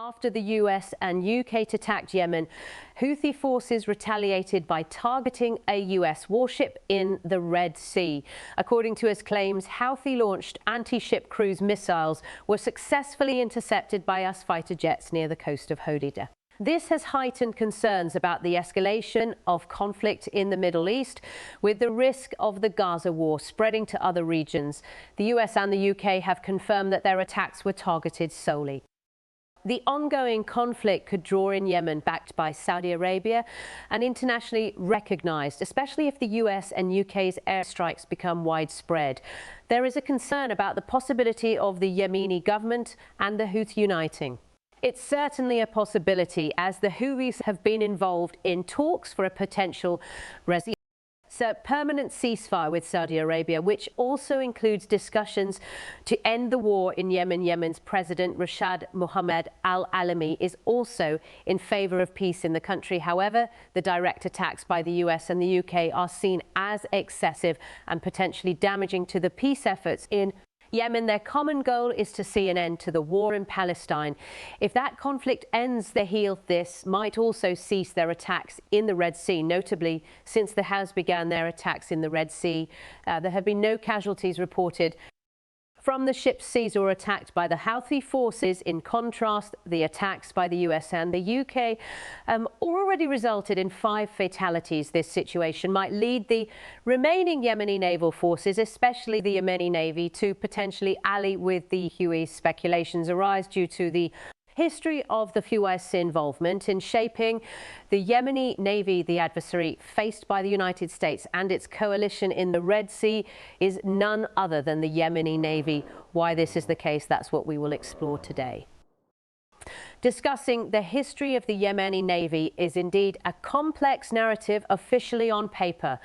After the US and UK attacked Yemen, Houthi forces retaliated by targeting a US warship in the Red Sea. According to his claims, Houthi-launched anti-ship cruise missiles were successfully intercepted by US fighter jets near the coast of Hodeidah. This has heightened concerns about the escalation of conflict in the Middle East, with the risk of the Gaza war spreading to other regions. The US and the UK have confirmed that their attacks were targeted solely. The ongoing conflict could draw in Yemen, backed by Saudi Arabia and internationally recognized, especially if the US and UK's airstrikes become widespread. There is a concern about the possibility of the Yemeni government and the Houthis uniting. It's certainly a possibility, as the Houthis have been involved in talks for a potential permanent ceasefire with Saudi Arabia, which also includes discussions to end the war in Yemen. Yemen's President Rashad Mohammed Al-Alami is also in favor of peace in the country. However, the direct attacks by the US and the UK are seen as excessive and potentially damaging to the peace efforts in Yemen. Their common goal is to see an end to the war in Palestine. If that conflict ends, this might also cease their attacks in the Red Sea. Notably, since the Houthis began their attacks in the Red Sea, there have been no casualties reported from the ships seized or attacked by the Houthi forces. In contrast, the attacks by the US and the UK already resulted in 5 fatalities. This situation might lead the remaining Yemeni naval forces, especially the Yemeni Navy, to potentially ally with the Houthis. Speculations arise due to the history of the US involvement in shaping the Yemeni Navy. The adversary faced by the United States and its coalition in the Red Sea is none other than the Yemeni Navy. Why this is the case, that's what we will explore today. Discussing the history of the Yemeni Navy is indeed a complex narrative officially on paper.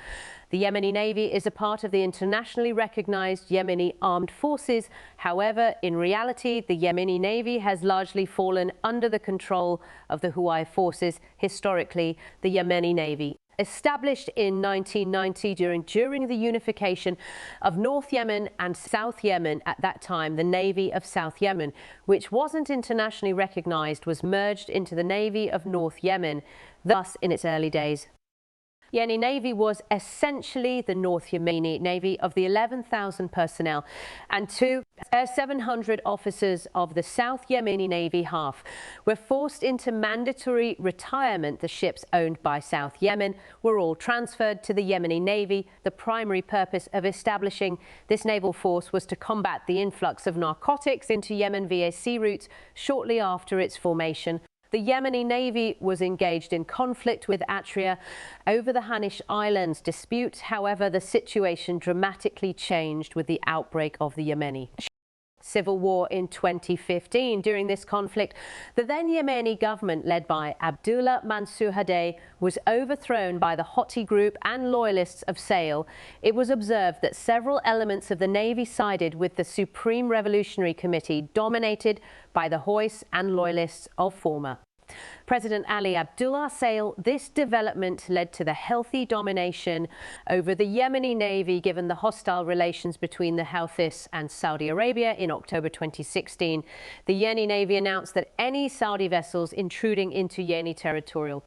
The Yemeni Navy is a part of the internationally recognized Yemeni Armed Forces. However, in reality, the Yemeni Navy has largely fallen under the control of the Houthi forces. Historically, the Yemeni Navy, established in 1990 during the unification of North Yemen and South Yemen, at that time the Navy of South Yemen, which wasn't internationally recognized, was merged into the Navy of North Yemen. Thus, in its early days, Yemeni Navy was essentially the North Yemeni Navy of the 11,000 personnel and 700 officers of the South Yemeni Navy half were forced into mandatory retirement. The ships owned by South Yemen were all transferred to the Yemeni Navy. The primary purpose of establishing this naval force was to combat the influx of narcotics into Yemen via sea routes shortly after its formation. The Yemeni Navy was engaged in conflict with Atria over the Hanish Islands dispute. However, the situation dramatically changed with the outbreak of the Yemeni civil war in 2015. During this conflict, the then Yemeni government, led by Abdullah Mansur Hadi, was overthrown by the Houthi group and loyalists of Sale. It was observed that several elements of the Navy sided with the Supreme Revolutionary Committee, dominated by the Houthis and loyalists of former President Ali Abdullah Sale. This development led to the healthy domination over the Yemeni Navy, given the hostile relations between the Houthis and Saudi Arabia. In October 2016, the Yemeni Navy announced that any Saudi vessels intruding into Yemeni territorial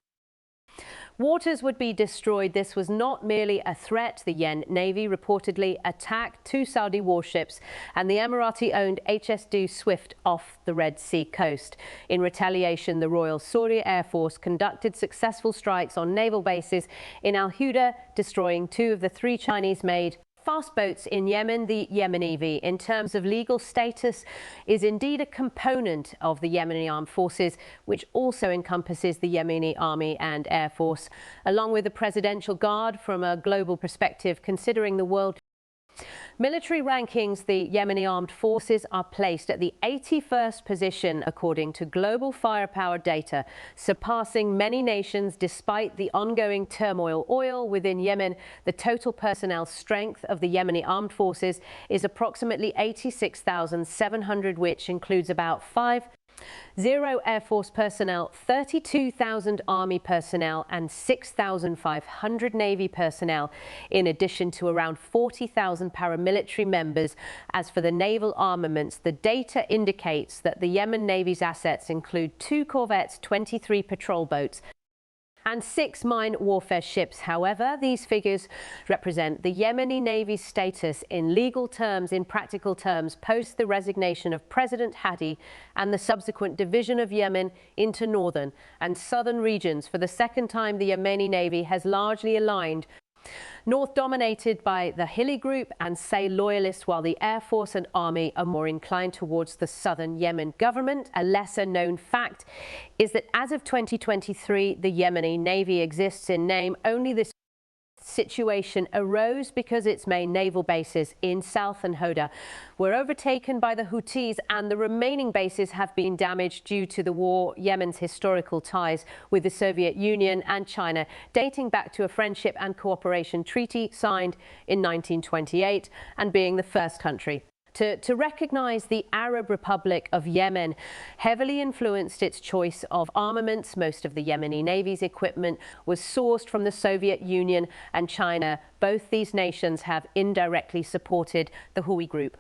waters would be destroyed. This was not merely a threat. The Yemeni Navy reportedly attacked 2 Saudi warships and the Emirati-owned HS-2 Swift off the Red Sea coast. In retaliation, the Royal Saudi Air Force conducted successful strikes on naval bases in Al Huda, destroying 2 of the 3 Chinese-made fast boats in Yemen. The Yemeni Navy, in terms of legal status, is indeed a component of the Yemeni Armed Forces, which also encompasses the Yemeni Army and Air Force, along with the Presidential Guard. From a global perspective, considering the world military rankings, the Yemeni Armed Forces are placed at the 81st position according to global firepower data, surpassing many nations despite the ongoing turmoil. Within Yemen, the total personnel strength of the Yemeni Armed Forces is approximately 86,700, which includes about 5 0 Air Force personnel, 32,000 Army personnel and 6,500 Navy personnel, in addition to around 40,000 paramilitary members. As for the naval armaments, the data indicates that the Yemen Navy's assets include 2 corvettes, 23 patrol boats, and 6 mine warfare ships. However, these figures represent the Yemeni Navy's status in legal terms, in practical terms, post the resignation of President Hadi and the subsequent division of Yemen into northern and southern regions. For the second time, the Yemeni Navy has largely aligned north, dominated by the Hilli group and Say loyalists, while the Air Force and Army are more inclined towards the southern Yemen government. A lesser known fact is that as of 2023, the Yemeni Navy exists in name only. This situation arose because its main naval bases in South and Hoda were overtaken by the Houthis, and the remaining bases have been damaged due to the war. Yemen's historical ties with the Soviet Union and China, dating back to a friendship and cooperation treaty signed in 1928, and being the first country to recognize the Arab Republic of Yemen, heavily influenced its choice of armaments. Most of the Yemeni Navy's equipment was sourced from the Soviet Union and China. Both these nations have indirectly supported the Houthi group.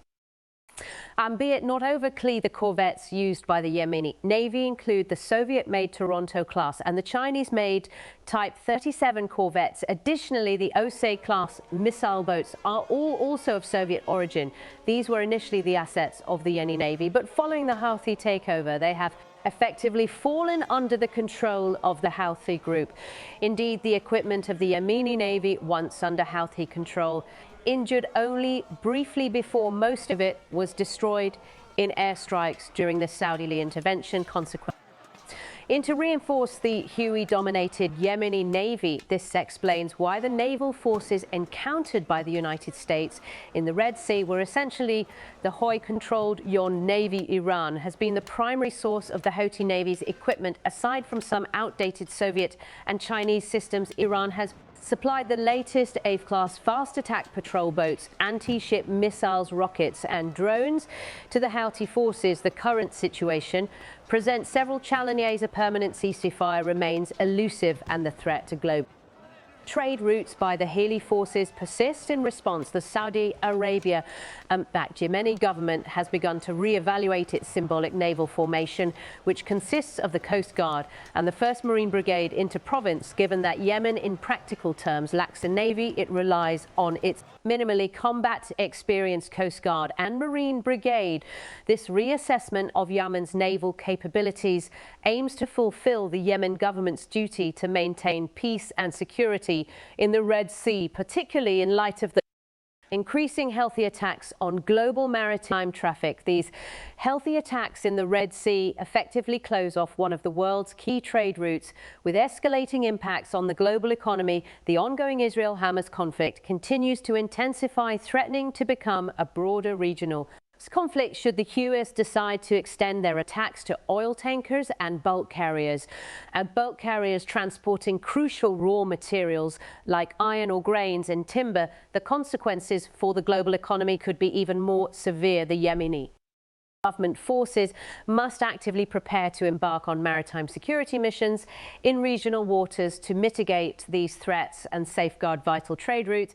Albeit not overtly, the corvettes used by the Yemeni Navy include the Soviet-made Toronto class and the Chinese-made Type 37 corvettes. Additionally, the Osei class missile boats are all also of Soviet origin. These were initially the assets of the Yemeni Navy, but following the Houthi takeover, they have effectively fallen under the control of the Houthi group. Indeed, the equipment of the Yemeni Navy, once under Houthi control, injured only briefly before most of it was destroyed in airstrikes during the Saudi intervention. Consequently, to reinforce the Houthi-dominated Yemeni Navy, this explains why the naval forces encountered by the United States in the Red Sea were essentially the Houthi-controlled Yon Navy. Iran has been the primary source of the Houthi Navy's equipment. Aside from some outdated Soviet and Chinese systems, Iran has supplied the latest A-class fast attack patrol boats, anti-ship missiles, rockets and drones to the Houthi forces. The current situation presents several challenges. A permanent ceasefire remains elusive, and the threat to global trade routes by the Hilli forces persist. In response, the Saudi Arabia-backed Yemeni government has begun to re-evaluate its symbolic naval formation, which consists of the Coast Guard and the 1st Marine Brigade into province. Given that Yemen, in practical terms, lacks a navy, it relies on its minimally combat-experienced Coast Guard and Marine Brigade. This reassessment of Yemen's naval capabilities aims to fulfill the Yemen government's duty to maintain peace and security in the Red Sea, particularly in light of the increasing Houthi attacks on global maritime traffic. These Houthi attacks in the Red Sea effectively close off one of the world's key trade routes, with escalating impacts on the global economy. The ongoing Israel-Hamas conflict continues to intensify, threatening to become a broader regional conflict should the US decide to extend their attacks to oil tankers and bulk carriers. Bulk carriers transporting crucial raw materials like iron or grains and timber. The consequences for the global economy could be even more severe. The Yemeni government forces must actively prepare to embark on maritime security missions in regional waters to mitigate these threats and safeguard vital trade routes.